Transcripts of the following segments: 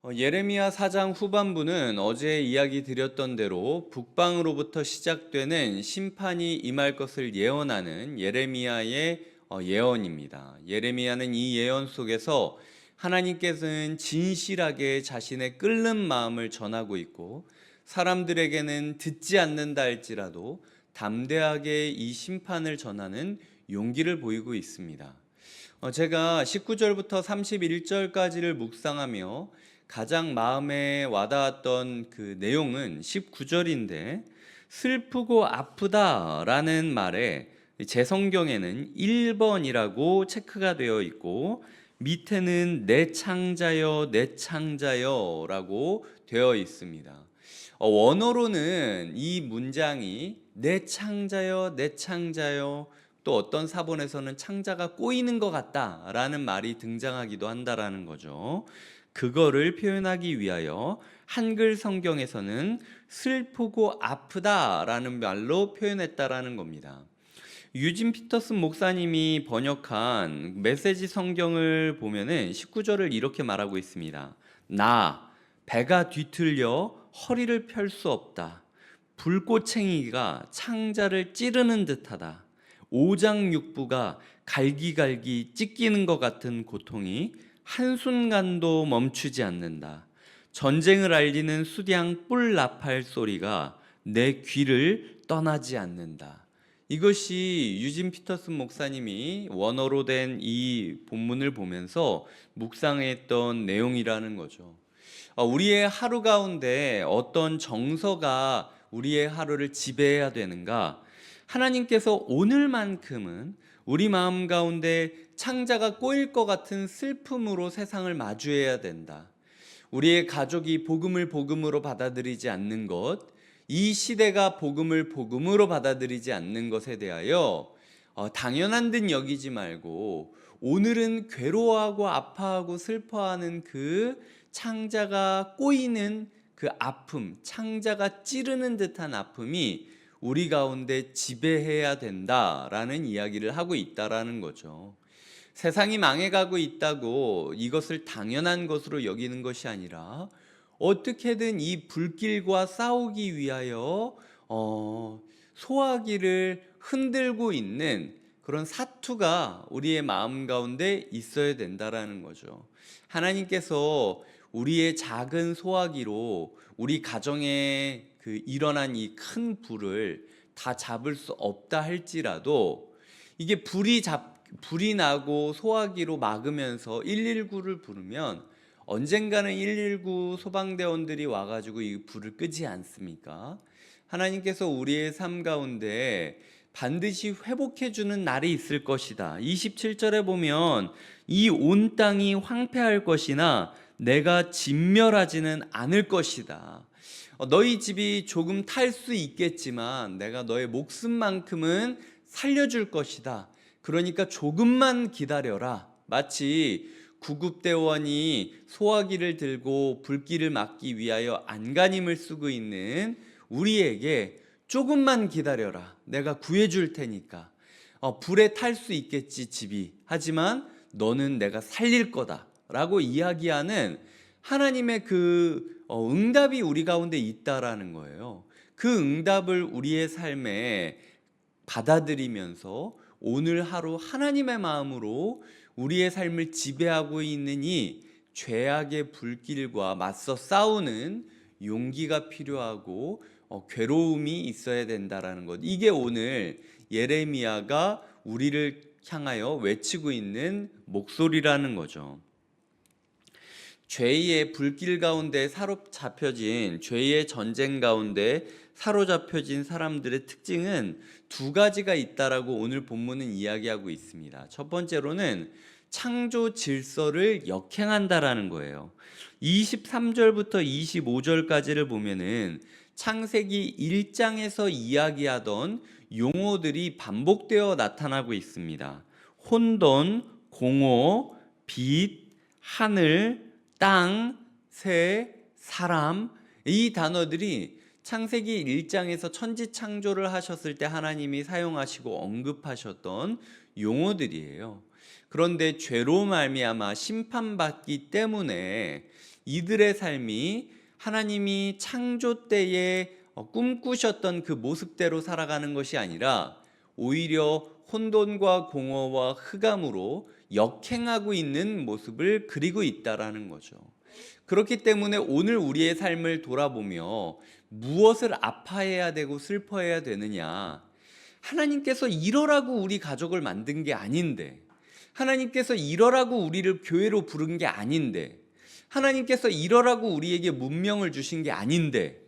예레미야 4장 후반부는 어제 이야기 드렸던 대로 북방으로부터 시작되는 심판이 임할 것을 예언하는 예레미야의 예언입니다. 예레미야는 이 예언 속에서 하나님께서는 진실하게 자신의 끓는 마음을 전하고 있고, 사람들에게는 듣지 않는다 할지라도 담대하게 이 심판을 전하는 용기를 보이고 있습니다. 제가 19절부터 31절까지를 묵상하며 가장 마음에 와닿았던 그 내용은 19절인데, 슬프고 아프다라는 말에 제 성경에는 1번이라고 체크가 되어 있고, 밑에는 내 창자여 내 창자여 라고 되어 있습니다. 원어로는 이 문장이 내 창자여 내 창자여, 또 어떤 사본에서는 창자가 꼬이는 것 같다라는 말이 등장하기도 한다라는 거죠. 그거를 표현하기 위하여 한글 성경에서는 슬프고 아프다라는 말로 표현했다라는 겁니다. 유진 피터슨 목사님이 번역한 메시지 성경을 보면은 19절을 이렇게 말하고 있습니다. 배가 뒤틀려 허리를 펼 수 없다. 불꽃챙이가 창자를 찌르는 듯하다. 오장육부가 갈기갈기 찢기는 것 같은 고통이 한순간도 멈추지 않는다. 전쟁을 알리는 수량 뿔 나팔 소리가 내 귀를 떠나지 않는다. 이것이 유진 피터슨 목사님이 원어로 된 이 본문을 보면서 묵상했던 내용이라는 거죠. 우리의 하루 가운데 어떤 정서가 우리의 하루를 지배해야 되는가? 하나님께서 오늘만큼은 우리 마음 가운데 창자가 꼬일 것 같은 슬픔으로 세상을 마주해야 된다. 우리의 가족이 복음을 복음으로 받아들이지 않는 것, 이 시대가 복음을 복음으로 받아들이지 않는 것에 대하여 당연한 듯 여기지 말고, 오늘은 괴로워하고 아파하고 슬퍼하는 그 창자가 꼬이는 그 아픔, 창자가 찌르는 듯한 아픔이 우리 가운데 지배해야 된다라는 이야기를 하고 있다라는 거죠. 세상이 망해가고 있다고 이것을 당연한 것으로 여기는 것이 아니라, 어떻게든 이 불길과 싸우기 위하여 소화기를 흔들고 있는 그런 사투가 우리의 마음 가운데 있어야 된다라는 거죠. 하나님께서 우리의 작은 소화기로 우리 가정에 일어난 이 큰 불을 다 잡을 수 없다 할지라도, 이게 불이 나고 소화기로 막으면서 119를 부르면 언젠가는 119 소방대원들이 와가지고 이 불을 끄지 않습니까? 하나님께서 우리의 삶 가운데 반드시 회복해주는 날이 있을 것이다. 27절에 보면 이 온 땅이 황폐할 것이나 내가 진멸하지는 않을 것이다. 너희 집이 조금 탈 수 있겠지만 내가 너의 목숨만큼은 살려줄 것이다. 그러니까 조금만 기다려라. 마치 구급대원이 소화기를 들고 불길을 막기 위하여 안간힘을 쓰고 있는 우리에게 조금만 기다려라. 내가 구해줄 테니까. 불에 탈 수 있겠지 집이. 하지만 너는 내가 살릴 거다 라고 이야기하는 하나님의 응답이 우리 가운데 있다라는 거예요. 그 응답을 우리의 삶에 받아들이면서 오늘 하루 하나님의 마음으로 우리의 삶을 지배하고 있는 이 죄악의 불길과 맞서 싸우는 용기가 필요하고 괴로움이 있어야 된다라는 것. 이게 오늘 예레미야가 우리를 향하여 외치고 있는 목소리라는 거죠. 죄의 불길 가운데 사로잡혀진, 죄의 전쟁 가운데 사로잡혀진 사람들의 특징은 두 가지가 있다라고 오늘 본문은 이야기하고 있습니다. 첫 번째로는 창조 질서를 역행한다라는 거예요. 23절부터 25절까지를 보면은 창세기 1장에서 이야기하던 용어들이 반복되어 나타나고 있습니다. 혼돈, 공허, 빛, 하늘, 땅, 새, 사람, 이 단어들이 창세기 1장에서 천지 창조를 하셨을 때 하나님이 사용하시고 언급하셨던 용어들이에요. 그런데 죄로 말미암아 심판받기 때문에 이들의 삶이 하나님이 창조 때에 꿈꾸셨던 그 모습대로 살아가는 것이 아니라 오히려 혼돈과 공허와 흑암으로 역행하고 있는 모습을 그리고 있다라는 거죠. 그렇기 때문에 오늘 우리의 삶을 돌아보며 무엇을 아파해야 되고 슬퍼해야 되느냐? 하나님께서 이러라고 우리 가족을 만든 게 아닌데, 하나님께서 이러라고 우리를 교회로 부른 게 아닌데, 하나님께서 이러라고 우리에게 문명을 주신 게 아닌데,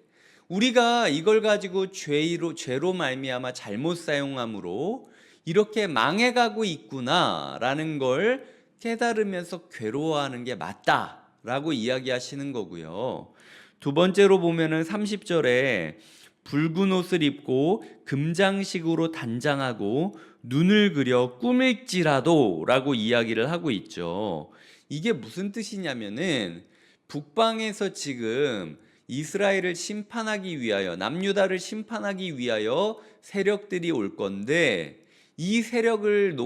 우리가 이걸 가지고 죄로 말미암아 잘못 사용함으로 이렇게 망해가고 있구나라는 걸 깨달으면서 괴로워하는 게 맞다라고 이야기하시는 거고요. 두 번째로 보면은 30절에 붉은 옷을 입고 금장식으로 단장하고 눈을 그려 꾸밀지라도 라고 이야기를 하고 있죠. 이게 무슨 뜻이냐면은 북방에서 지금 이스라엘을 심판하기 위하여, 남유다를 심판하기 위하여 세력들이 올 건데, 이 세력을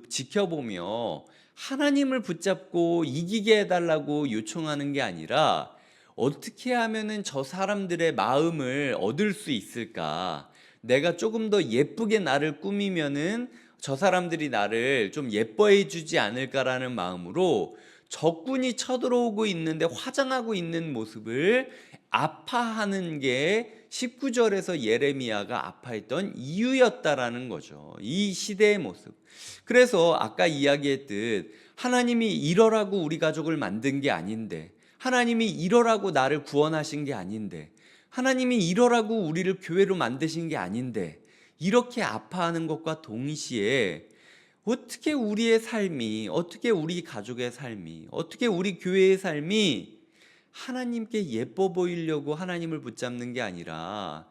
지켜보며 하나님을 붙잡고 이기게 해달라고 요청하는 게 아니라 어떻게 하면은 저 사람들의 마음을 얻을 수 있을까? 내가 조금 더 예쁘게 나를 꾸미면은 저 사람들이 나를 좀 예뻐해 주지 않을까라는 마음으로 적군이 쳐들어오고 있는데 화장하고 있는 모습을 아파하는 게 19절에서 예레미야가 아파했던 이유였다라는 거죠. 이 시대의 모습. 그래서 아까 이야기했듯 하나님이 이러라고 우리 가족을 만든 게 아닌데, 하나님이 이러라고 나를 구원하신 게 아닌데, 하나님이 이러라고 우리를 교회로 만드신 게 아닌데, 이렇게 아파하는 것과 동시에 어떻게 우리의 삶이, 어떻게 우리 가족의 삶이, 어떻게 우리 교회의 삶이 하나님께 예뻐 보이려고 하나님을 붙잡는 게 아니라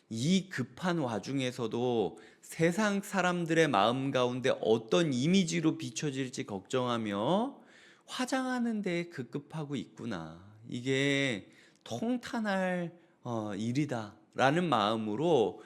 이 급한 와중에서도 세상 사람들의 마음 가운데 어떤 이미지로 비춰질지 걱정하며 화장하는 데 급급하고 있구나. 이게 통탄할 일이다 라는 마음으로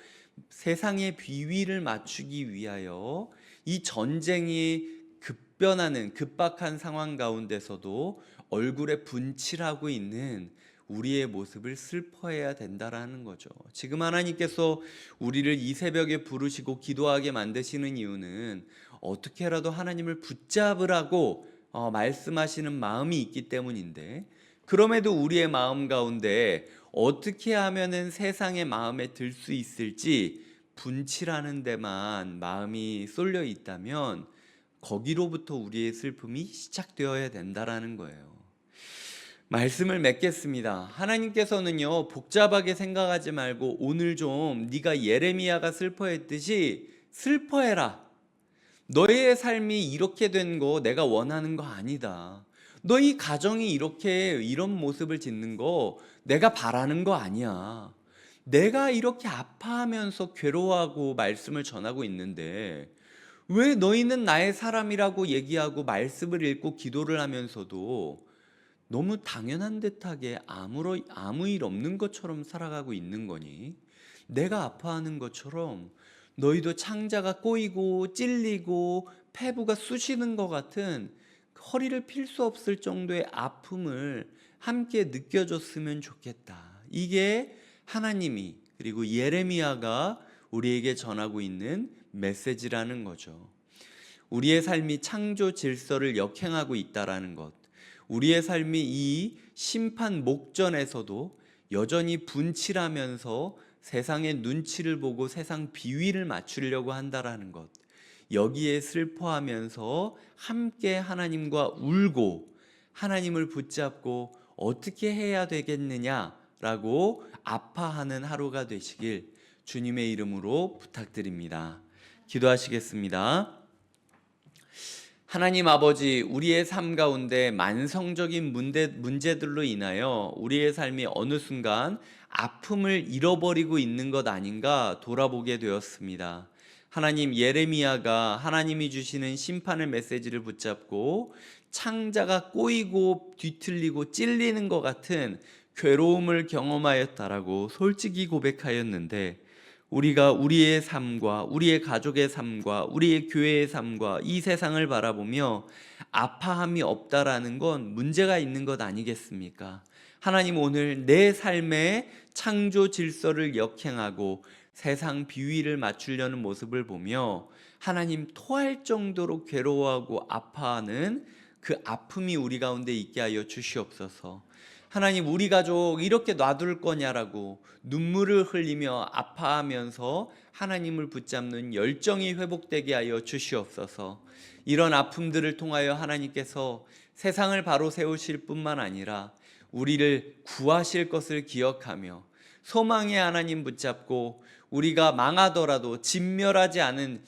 세상의 비위를 맞추기 위하여 이 전쟁이 급변하는 급박한 상황 가운데서도 얼굴에 분칠하고 있는 우리의 모습을 슬퍼해야 된다라는 거죠. 지금 하나님께서 우리를 이 새벽에 부르시고 기도하게 만드시는 이유는 어떻게라도 하나님을 붙잡으라고 말씀하시는 마음이 있기 때문인데, 그럼에도 우리의 마음 가운데 어떻게 하면은 세상의 마음에 들 수 있을지 분칠하는 데만 마음이 쏠려 있다면 거기로부터 우리의 슬픔이 시작되어야 된다라는 거예요. 말씀을 맺겠습니다. 하나님께서는요, 복잡하게 생각하지 말고 오늘 좀 네가 예레미야가 슬퍼했듯이 슬퍼해라. 너의 삶이 이렇게 된 거 내가 원하는 거 아니다. 너희 가정이 이런 모습을 짓는 거 내가 바라는 거 아니야. 내가 이렇게 아파하면서 괴로워하고 말씀을 전하고 있는데 왜 너희는 나의 사람이라고 얘기하고 말씀을 읽고 기도를 하면서도 너무 당연한 듯하게 아무 일 없는 것처럼 살아가고 있는 거니? 내가 아파하는 것처럼 너희도 창자가 꼬이고 찔리고 폐부가 쑤시는 것 같은 허리를 필 수 없을 정도의 아픔을 함께 느껴줬으면 좋겠다. 이게 하나님이, 그리고 예레미야가 우리에게 전하고 있는 메시지라는 거죠. 우리의 삶이 창조 질서를 역행하고 있다라는 것, 우리의 삶이 이 심판 목전에서도 여전히 분칠하면서 세상의 눈치를 보고 세상 비위를 맞추려고 한다라는 것, 여기에 슬퍼하면서 함께 하나님과 울고 하나님을 붙잡고 어떻게 해야 되겠느냐라고 아파하는 하루가 되시길 주님의 이름으로 부탁드립니다. 기도하시겠습니다. 하나님 아버지, 우리의 삶 가운데 만성적인 문제들로 인하여 우리의 삶이 어느 순간 아픔을 잃어버리고 있는 것 아닌가 돌아보게 되었습니다. 하나님, 예레미야가 하나님이 주시는 심판의 메시지를 붙잡고 창자가 꼬이고 뒤틀리고 찔리는 것 같은 괴로움을 경험하였다라고 솔직히 고백하였는데, 우리가 우리의 삶과 우리의 가족의 삶과 우리의 교회의 삶과 이 세상을 바라보며 아파함이 없다라는 건 문제가 있는 것 아니겠습니까? 하나님 오늘 내 삶의 창조 질서를 역행하고 세상 비위를 맞추려는 모습을 보며 하나님 토할 정도로 괴로워하고 아파하는 그 아픔이 우리 가운데 있게 하여 주시옵소서. 하나님 우리 가족 이렇게 놔둘 거냐라고 눈물을 흘리며 아파하면서 하나님을 붙잡는 열정이 회복되게 하여 주시옵소서. 이런 아픔들을 통하여 하나님께서 세상을 바로 세우실 뿐만 아니라 우리를 구하실 것을 기억하며 소망의 하나님 붙잡고 우리가 망하더라도 진멸하지 않은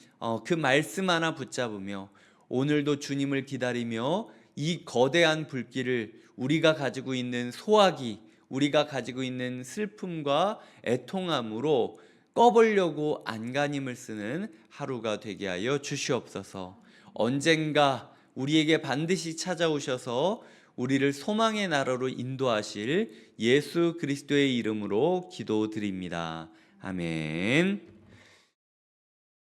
그 말씀 하나 붙잡으며 오늘도 주님을 기다리며 이 거대한 불길을 우리가 가지고 있는 소화기, 우리가 가지고 있는 슬픔과 애통함으로 꺼보려고 안간힘을 쓰는 하루가 되게 하여 주시옵소서. 언젠가 우리에게 반드시 찾아오셔서 우리를 소망의 나라로 인도하실 예수 그리스도의 이름으로 기도드립니다. 아멘.